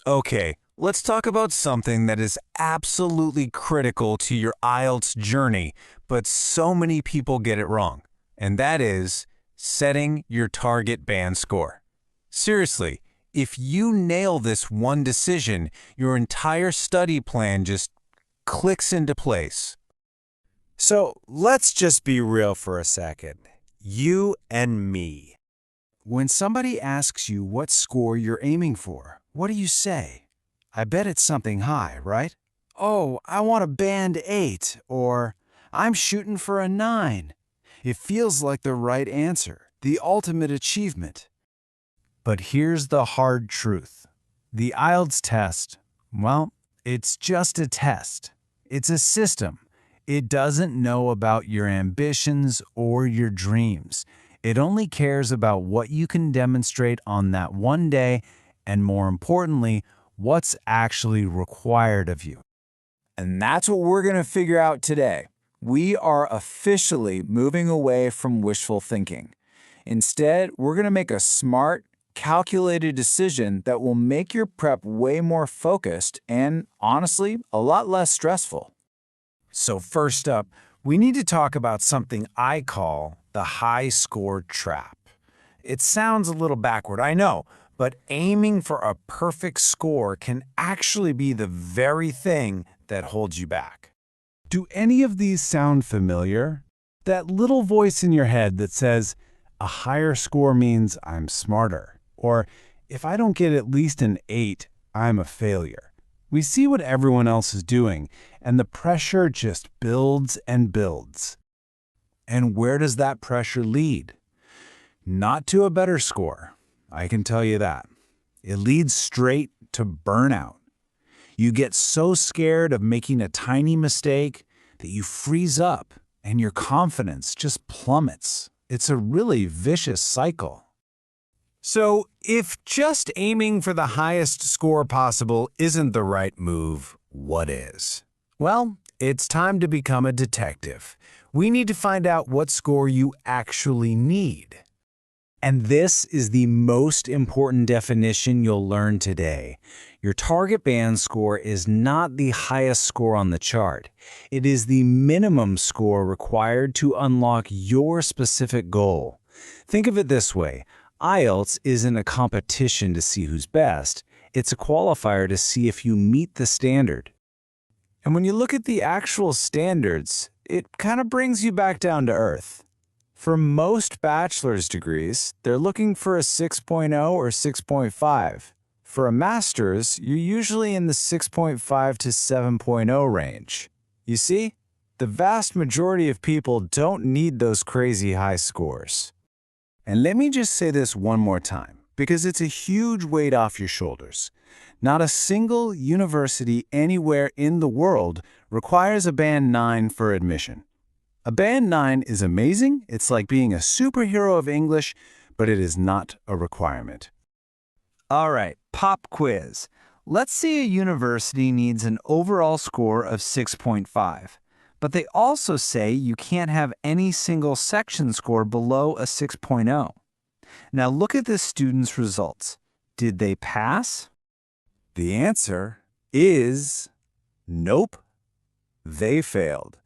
Okay, let's talk about something that is absolutely critical to your IELTS journey, but so many people get it wrong, and that is setting your target band score. Seriously, if you nail this one decision, your entire study plan just clicks into place. So let's just be real for a second. You and me. When somebody asks you what score you're aiming for, what do you say? I bet it's something high, right? Oh, I want a band 8, or I'm shooting for a 9. It feels like the right answer, the ultimate achievement. But here's the hard truth. The IELTS test, well, it's just a test. It's a system. It doesn't know about your ambitions or your dreams. It only cares about what you can demonstrate on that one day, and more importantly, what's actually required of you. And that's what we're going to figure out today. We are officially moving away from wishful thinking. Instead, we're going to make a smart, calculated decision that will make your prep way more focused and, honestly, a lot less stressful. So first up, we need to talk about something I call the high score trap. It sounds a little backward, I know, but aiming for a perfect score can actually be the very thing that holds you back. Do any of these sound familiar? That little voice in your head that says, a higher score means I'm smarter, or if I don't get at least an 8, I'm a failure. We see what everyone else is doing, and the pressure just builds and builds. And where does that pressure lead? Not to a better score, I can tell you that. It leads straight to burnout. You get so scared of making a tiny mistake that you freeze up and your confidence just plummets. It's a really vicious cycle. So, if just aiming for the highest score possible isn't the right move, what is? Well, it's time to become a detective. We need to find out what score you actually need. And this is the most important definition you'll learn today. Your target band score is not the highest score on the chart. It is the minimum score required to unlock your specific goal. Think of it this way. IELTS isn't a competition to see who's best. It's a qualifier to see if you meet the standard. And when you look at the actual standards, it kind of brings you back down to earth. For most bachelor's degrees, they're looking for a 6.0 or 6.5. For a master's, you're usually in the 6.5 to 7.0 range. You see, the vast majority of people don't need those crazy high scores. And let me just say this one more time, because it's a huge weight off your shoulders. Not a single university anywhere in the world requires a band 9 for admission. A band 9 is amazing. It's like being a superhero of English, but it is not a requirement. All right, pop quiz. Let's say a university needs an overall score of 6.5, but they also say you can't have any single section score below a 6.0. Now look at this student's results. Did they pass? The answer is nope. They failed.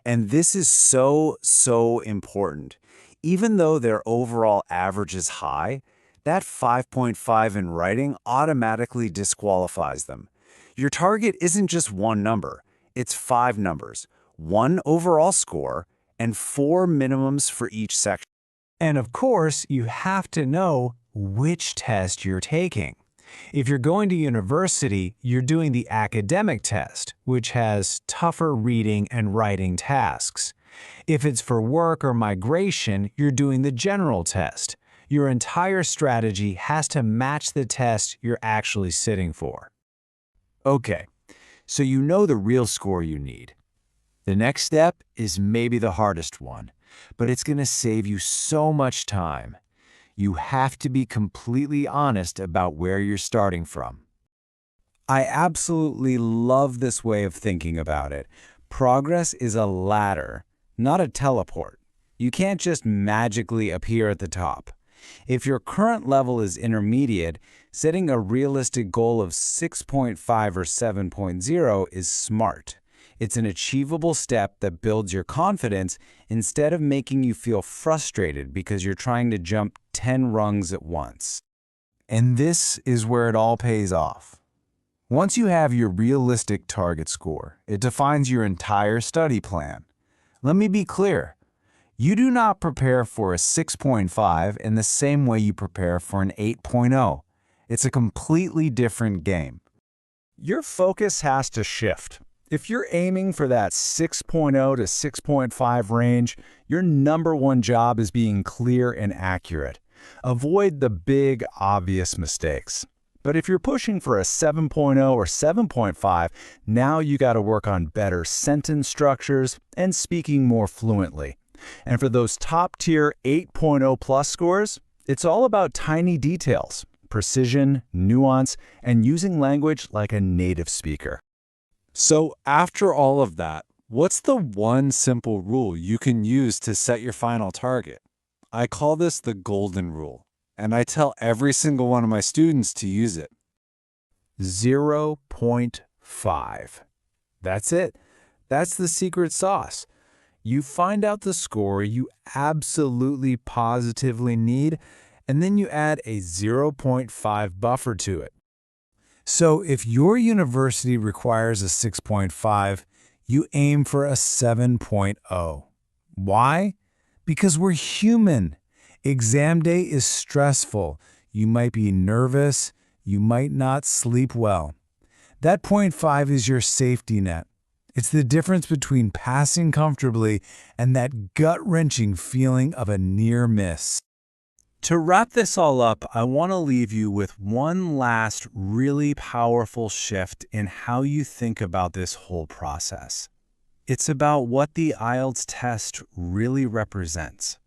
And this is so important. Even though their overall average is high, that 5.5 in writing automatically disqualifies them. Your target isn't just one number, it's 5 numbers, 1 overall score, and 4 minimums for each section. And of course, you have to know which test you're taking. If you're going to university, you're doing the academic test, which has tougher reading and writing tasks. If it's for work or migration, you're doing the general test. Your entire strategy has to match the test you're actually sitting for. Okay, so you know the real score you need. The next step is maybe the hardest one, but it's going to save you so much time. You have to be completely honest about where you're starting from. I absolutely love this way of thinking about it. Progress is a ladder, not a teleport. You can't just magically appear at the top. If your current level is intermediate, setting a realistic goal of 6.5 or 7.0 is smart. It's an achievable step that builds your confidence instead of making you feel frustrated because you're trying to jump 10 rungs at once. And this is where it all pays off. Once you have your realistic target score, it defines your entire study plan. Let me be clear. You do not prepare for a 6.5 in the same way you prepare for an 8.0. It's a completely different game. Your focus has to shift. If you're aiming for that 6.0 to 6.5 range, your number one job is being clear and accurate. Avoid the big, obvious mistakes. But if you're pushing for a 7.0 or 7.5, now you got to work on better sentence structures and speaking more fluently. And for those top-tier 8.0 plus scores, it's all about tiny details, precision, nuance, and using language like a native speaker. So after all of that, what's the one simple rule you can use to set your final target? I call this the golden rule, and I tell every single one of my students to use it. 0.5. That's it. That's the secret sauce. You find out the score you absolutely positively need, and then you add a 0.5 buffer to it. So if your university requires a 6.5, you aim for a 7.0. Why? Because we're human. Exam day is stressful. You might be nervous. You might not sleep well. That 0.5 is your safety net. It's the difference between passing comfortably and that gut-wrenching feeling of a near miss. To wrap this all up, I want to leave you with one last really powerful shift in how you think about this whole process. It's about what the IELTS test really represents.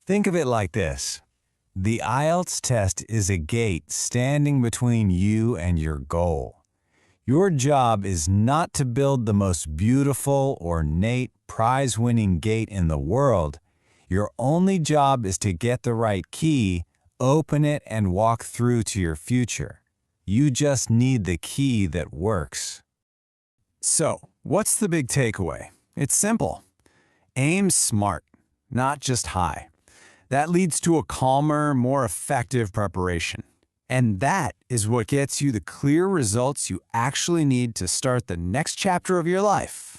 Think of it like this. The IELTS test is a gate standing between you and your goal. Your job is not to build the most beautiful, ornate, prize-winning gate in the world. Your only job is to get the right key, open it, and walk through to your future. You just need the key that works. So, what's the big takeaway? It's simple. Aim smart, not just high. That leads to a calmer, more effective preparation. And that is what gets you the clear results you actually need to start the next chapter of your life.